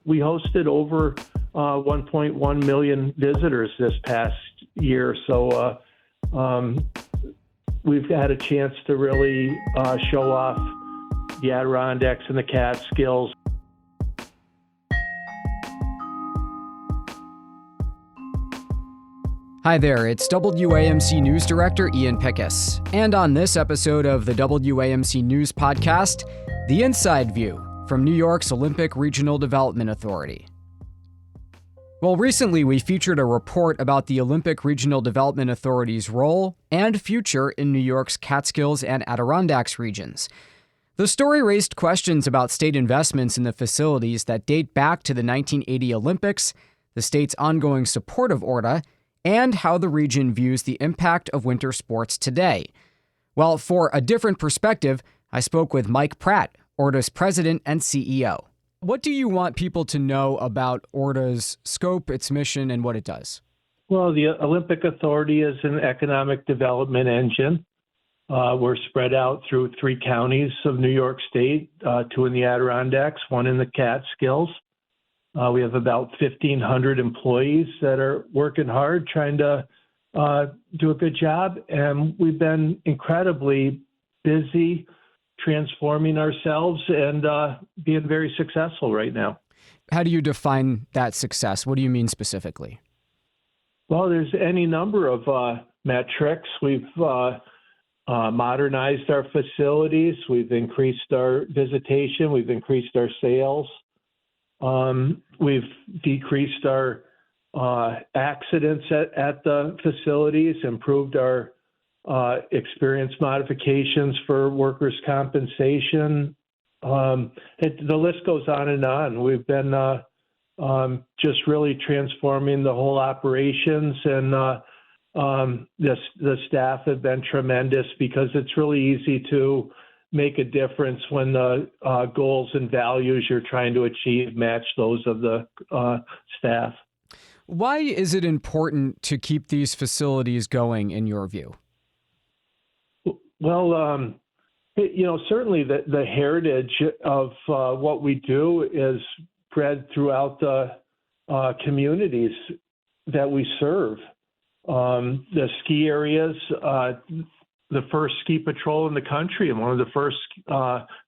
we hosted over 1.1 million visitors this past year. So we've had a chance to really show off the Adirondacks and the Catskills. Hi there, it's WAMC News Director Ian Pickus. And on this episode of the WAMC News Podcast, The Inside View from New York's Olympic Regional Development Authority. Well, recently we featured a report about the Olympic Regional Development Authority's role and future in New York's Catskills and Adirondacks regions. The story raised questions about state investments in the facilities that date back to the 1980 Olympics, the state's ongoing support of ORDA, and how the region views the impact of winter sports today. Well, for a different perspective, I spoke with Mike Pratt, ORDA's president and CEO. What do you want people to know about ORDA's scope, its mission, and what it does? Well, the Olympic Authority is an economic development engine. We're spread out through 3 counties of New York State, 2 in the Adirondacks, 1 in the Catskills. We have about 1,500 employees that are working hard, trying to do a good job. And we've been incredibly busy transforming ourselves and being very successful right now. How do you define that success? What do you mean specifically? Well, there's any number of metrics. We've modernized our facilities. We've increased our visitation. We've increased our sales. We've decreased our accidents at the facilities, improved our experience modifications for workers' compensation. The list goes on and on. We've been just really transforming the whole operations, and the staff have been tremendous because it's really easy to make a difference when the goals and values you're trying to achieve match those of the staff. Why is it important to keep these facilities going, in your view? Well, certainly the heritage of what we do is spread throughout the communities that we serve. The ski areas, the first ski patrol in the country, and one of the first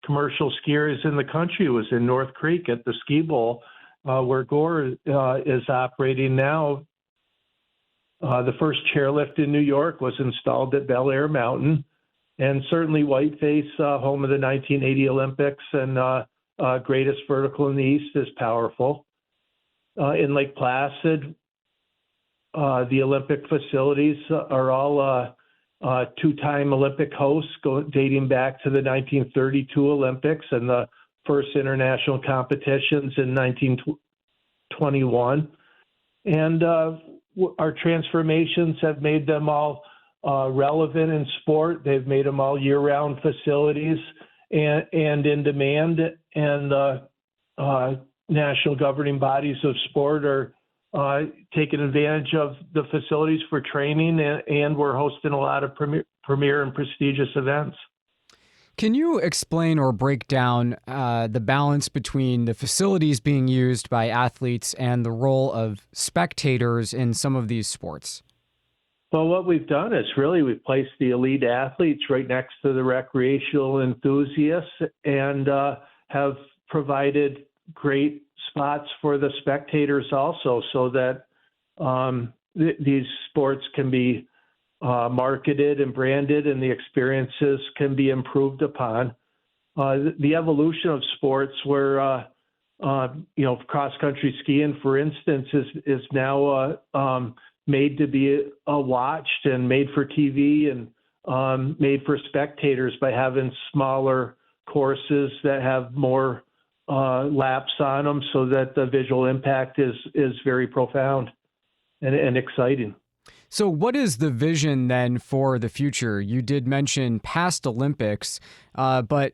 commercial skiers in the country was in North Creek at the Ski Bowl, where Gore is operating now. The first chairlift in New York was installed at Bel Air Mountain, and certainly Whiteface, home of the 1980 Olympics, and greatest vertical in the East, is powerful. In Lake Placid, the Olympic facilities are all 2-time Olympic hosts dating back to the 1932 Olympics and the first international competitions in 1921. And our transformations have made them all relevant in sport. They've made them all year-round facilities and in demand. And national governing bodies of sport are taking advantage of the facilities for training, and we're hosting a lot of premier and prestigious events. Can you explain or break down the balance between the facilities being used by athletes and the role of spectators in some of these sports? Well, what we've done is we've placed the elite athletes right next to the recreational enthusiasts and have provided great spots for the spectators also, so that these sports can be marketed and branded, and the experiences can be improved upon. The evolution of sports, where cross-country skiing, for instance, is now made to be watched and made for TV and made for spectators by having smaller courses that have more laps on them, so that the visual impact is very profound and exciting. So what is the vision then for the future? You did mention past Olympics, but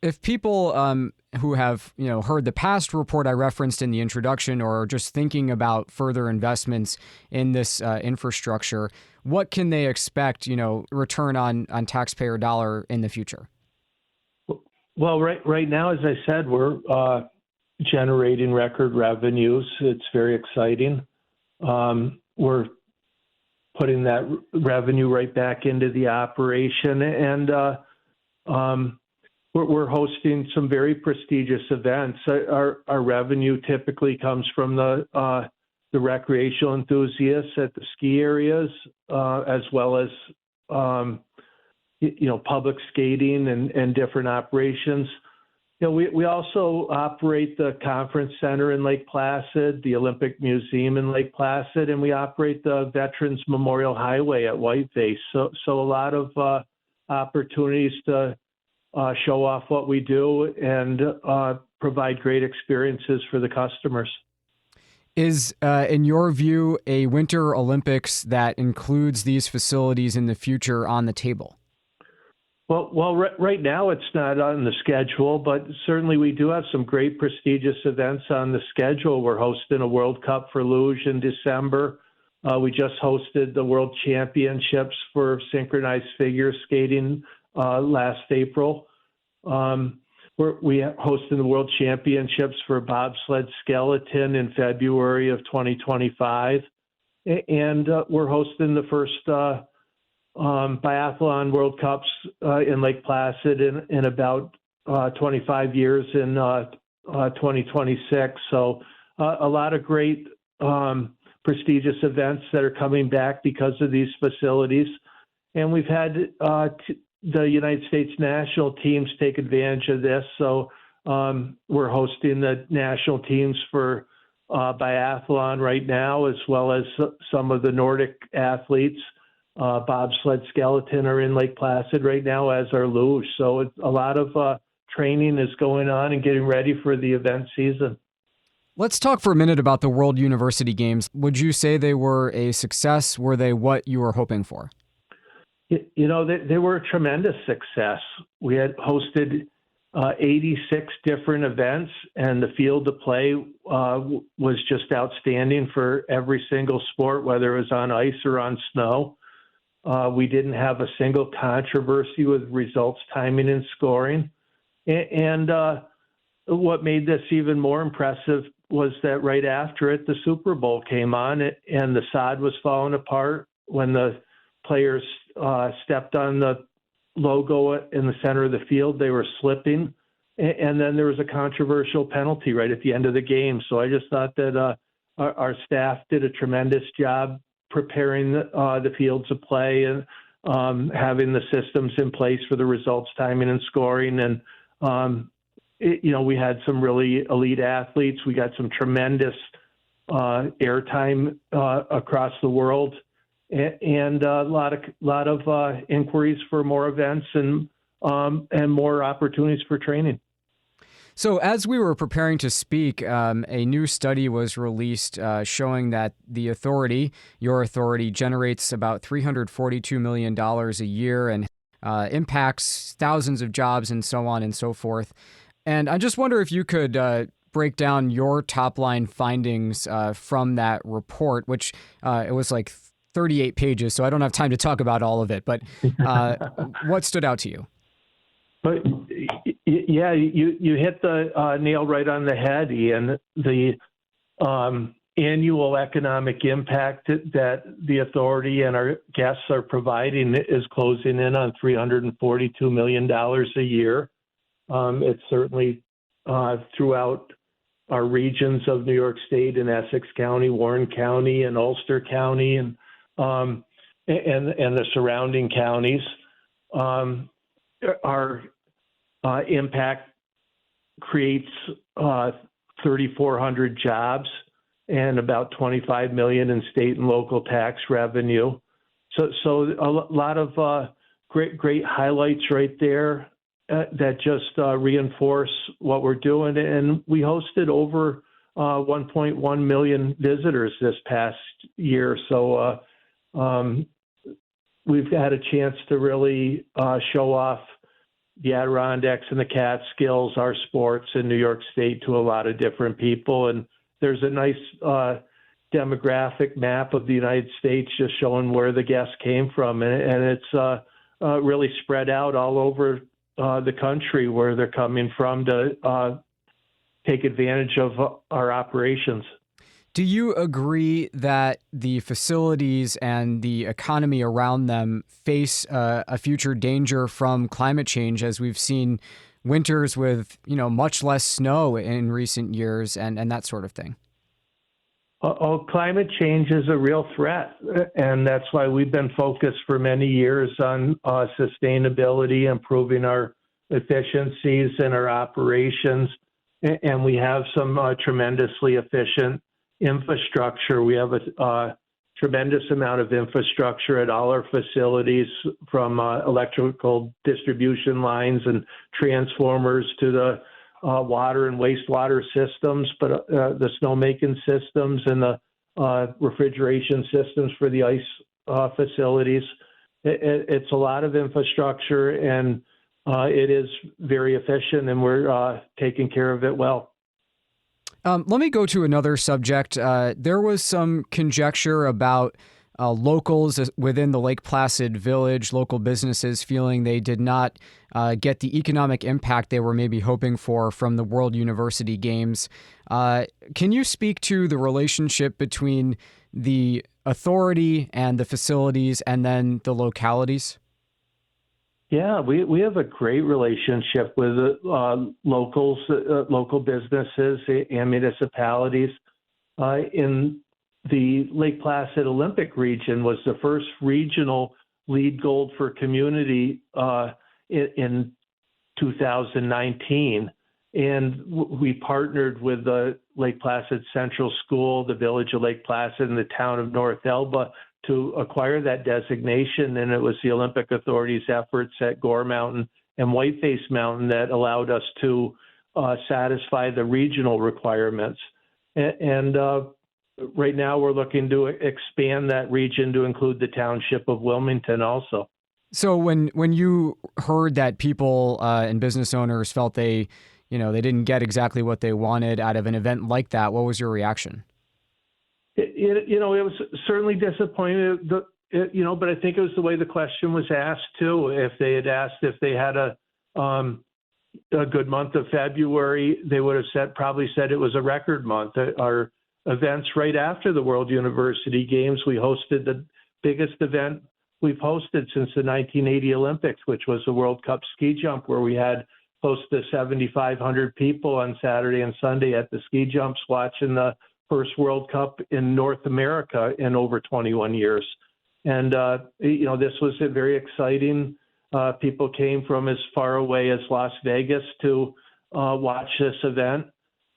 if people who have heard the past report I referenced in the introduction, or are just thinking about further investments in this infrastructure, what can they expect, return on taxpayer dollar in the future? Well, right now, as I said, we're generating record revenues. It's very exciting. We're putting that revenue right back into the operation, and we're hosting some very prestigious events. Our revenue typically comes from the recreational enthusiasts at the ski areas, as well as public skating and different operations. We also operate the Conference Center in Lake Placid, the Olympic Museum in Lake Placid, and we operate the Veterans Memorial Highway at Whiteface. So a lot of opportunities to show off what we do and provide great experiences for the customers. Is, in your view, a Winter Olympics that includes these facilities in the future on the table? Well, right now it's not on the schedule, but certainly we do have some great prestigious events on the schedule. We're hosting a World Cup for luge in December. We just hosted the World Championships for synchronized figure skating last April. We hosted the World Championships for bobsled skeleton in February of 2025. And we're hosting the first biathlon World Cups in Lake Placid in about 25 years in 2026. So a lot of great prestigious events that are coming back because of these facilities. And we've had the United States national teams take advantage of this. So we're hosting the national teams for biathlon right now, as well as some of the Nordic athletes. Bobsled skeleton are in Lake Placid right now, as are luge. So a lot of training is going on and getting ready for the event season. Let's talk for a minute about the World University Games. Would you say they were a success? Were they what you were hoping for? They were a tremendous success. We had hosted 86 different events, and the field of play was just outstanding for every single sport, whether it was on ice or on snow. We didn't have a single controversy with results, timing, and scoring. And what made this even more impressive was that right after it, the Super Bowl came on, and the sod was falling apart when the players stepped on the logo in the center of the field. They were slipping, and then there was a controversial penalty right at the end of the game. So I just thought that our staff did a tremendous job preparing the fields of play and having the systems in place for the results, timing, and scoring. And, we had some really elite athletes. We got some tremendous airtime across the world, and a lot of inquiries for more events and more opportunities for training. So as we were preparing to speak, a new study was released showing that the authority, your authority, generates about $342 million a year and impacts thousands of jobs and so on and so forth. And I just wonder if you could break down your top-line findings from that report, which it was like 38 pages, so I don't have time to talk about all of it. But what stood out to you? But yeah, you hit the nail right on the head, Ian. The annual economic impact that the authority and our guests are providing is closing in on $342 million a year. It's certainly throughout our regions of New York State and Essex County, Warren County, and Ulster County, and the surrounding counties. Our impact creates 3,400 jobs and about $25 million in state and local tax revenue. So a lot of great highlights right there that just reinforce what we're doing. And we hosted over 1.1 million visitors this past year. So we've had a chance to really show off the Adirondacks and the Catskills, our sports in New York State, to a lot of different people. And there's a nice demographic map of the United States just showing where the guests came from. And it's really spread out all over the country where they're coming from to take advantage of our operations. Do you agree that the facilities and the economy around them face a future danger from climate change, as we've seen winters with, much less snow in recent years and that sort of thing? Climate change is a real threat, and that's why we've been focused for many years on sustainability, improving our efficiencies in our operations, and we have some tremendously efficient infrastructure. We have a tremendous amount of infrastructure at all our facilities, from electrical distribution lines and transformers to the water and wastewater systems, but the snowmaking systems and the refrigeration systems for the ice facilities. It's a lot of infrastructure, and it is very efficient, and we're taking care of it well. Let me go to another subject. There was some conjecture about locals within the Lake Placid Village, local businesses feeling they did not get the economic impact they were maybe hoping for from the World University Games. Can you speak to the relationship between the authority and the facilities and then the localities? Yeah, we have a great relationship with locals, local businesses and municipalities. In the Lake Placid Olympic region was the first regional LEED Gold for community in 2019. And we partnered with the Lake Placid Central School, the Village of Lake Placid, and the town of North Elba to acquire that designation. And it was the Olympic Authority's efforts at Gore Mountain and Whiteface Mountain that allowed us to satisfy the regional requirements. And right now we're looking to expand that region to include the township of Wilmington also. So when you heard that people and business owners felt they didn't get exactly what they wanted out of an event like that, what was your reaction? It was certainly disappointing, but I think it was the way the question was asked too. If they had asked if they had a good month of February, they would have probably said it was a record month. Our events right after the World University Games, we hosted the biggest event we've hosted since the 1980 Olympics, which was the World Cup ski jump, where we had close to 7,500 people on Saturday and Sunday at the ski jumps watching the first World Cup in North America in over 21 years. And, this was very exciting. People came from as far away as Las Vegas to watch this event.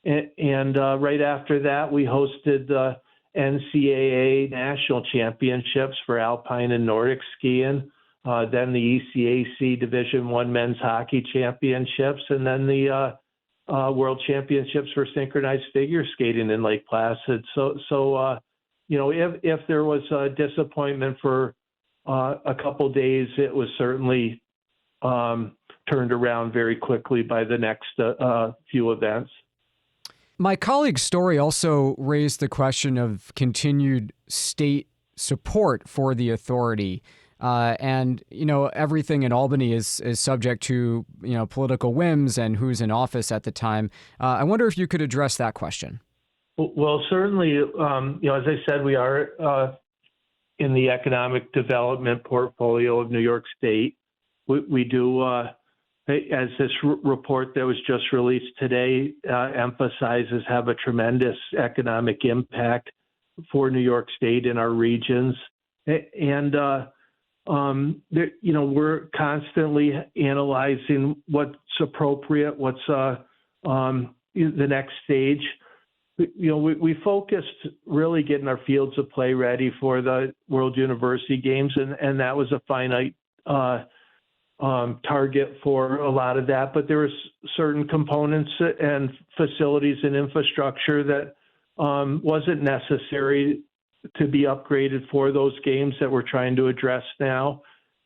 And right after that, we hosted the NCAA National Championships for Alpine and Nordic skiing, then the ECAC Division I Men's Hockey Championships, and then the World Championships for synchronized figure skating in Lake Placid. So if there was a disappointment for a couple days, it was certainly turned around very quickly by the next few events. My colleague's story also raised the question of continued state support for the authority. And everything in Albany is subject to, political whims and who's in office at the time. I wonder if you could address that question. Well, certainly, as I said, we are in the economic development portfolio of New York State. We do, as this report that was just released today emphasizes, have a tremendous economic impact for New York State and our regions. And we're constantly analyzing what's appropriate, what's the next stage. We focused really getting our fields of play ready for the World University Games, and that was a finite target for a lot of that. But there was certain components and facilities and infrastructure that wasn't necessary to be upgraded for those games that we're trying to address now.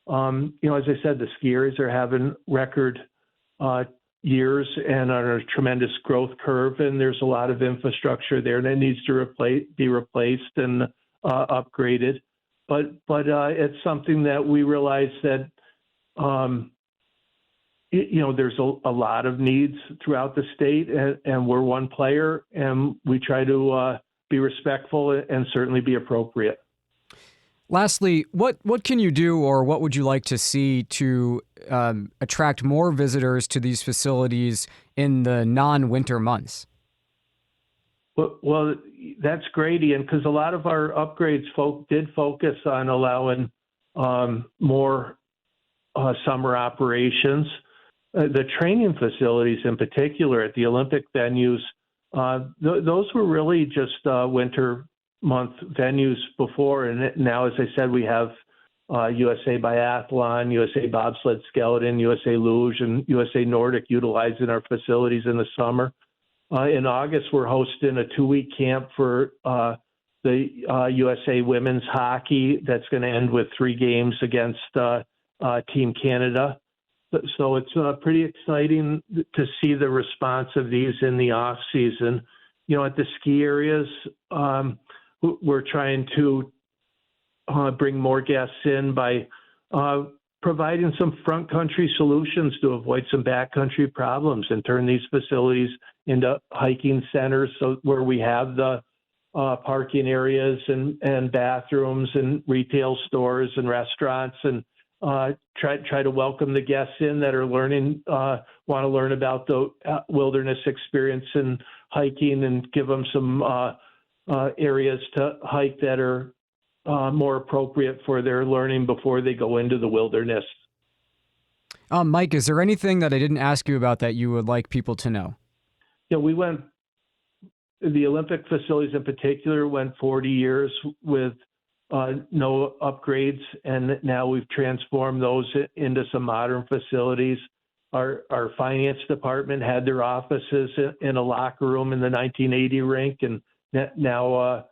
As I said, the skiers are having record years and on a tremendous growth curve, and there's a lot of infrastructure there that needs to be replaced and upgraded. But it's something that we realize that there's a lot of needs throughout the state, and we're one player, and we try to be respectful and certainly be appropriate. Lastly, what can you do, or what would you like to see to attract more visitors to these facilities in the non-winter months? Well, that's great, Ian, because a lot of our upgrades did focus on allowing more summer operations. The training facilities in particular at the Olympic venues, those were really just winter month venues before. And now, as I said, we have USA Biathlon, USA Bobsled Skeleton, USA Luge, and USA Nordic utilizing our facilities in the summer. In August, we're hosting a 2-week camp for the USA Women's Hockey that's going to end with 3 games against Team Canada. So it's pretty exciting to see the response of these in the off season. At the ski areas, we're trying to bring more guests in by providing some front country solutions to avoid some backcountry problems and turn these facilities into hiking centers, so where we have the parking areas and bathrooms and retail stores and restaurants, and try to welcome the guests in that are learning, want to learn about the wilderness experience and hiking, and give them some areas to hike that are more appropriate for their learning before they go into the wilderness. Mike, is there anything that I didn't ask you about that you would like people to know? The Olympic facilities in particular went 40 years with no upgrades, and now we've transformed those into some modern facilities. Our finance department had their offices in a locker room in the 1980 rink, and now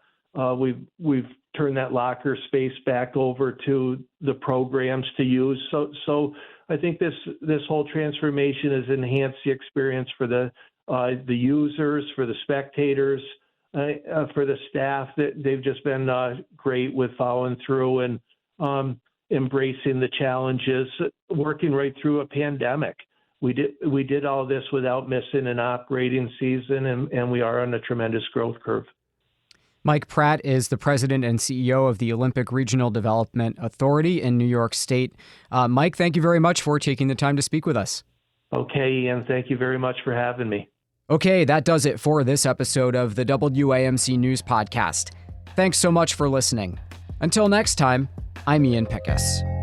we've turned that locker space back over to the programs to use. So I think this whole transformation has enhanced the experience for the users, for the spectators, for the staff. That they've just been great with following through and embracing the challenges, working right through a pandemic. We did all this without missing an operating season, and we are on a tremendous growth curve. Mike Pratt is the president and CEO of the Olympic Regional Development Authority in New York State. Mike, thank you very much for taking the time to speak with us. Okay, Ian, thank you very much for having me. Okay, that does it for this episode of the WAMC News Podcast. Thanks so much for listening. Until next time, I'm Ian Pickus.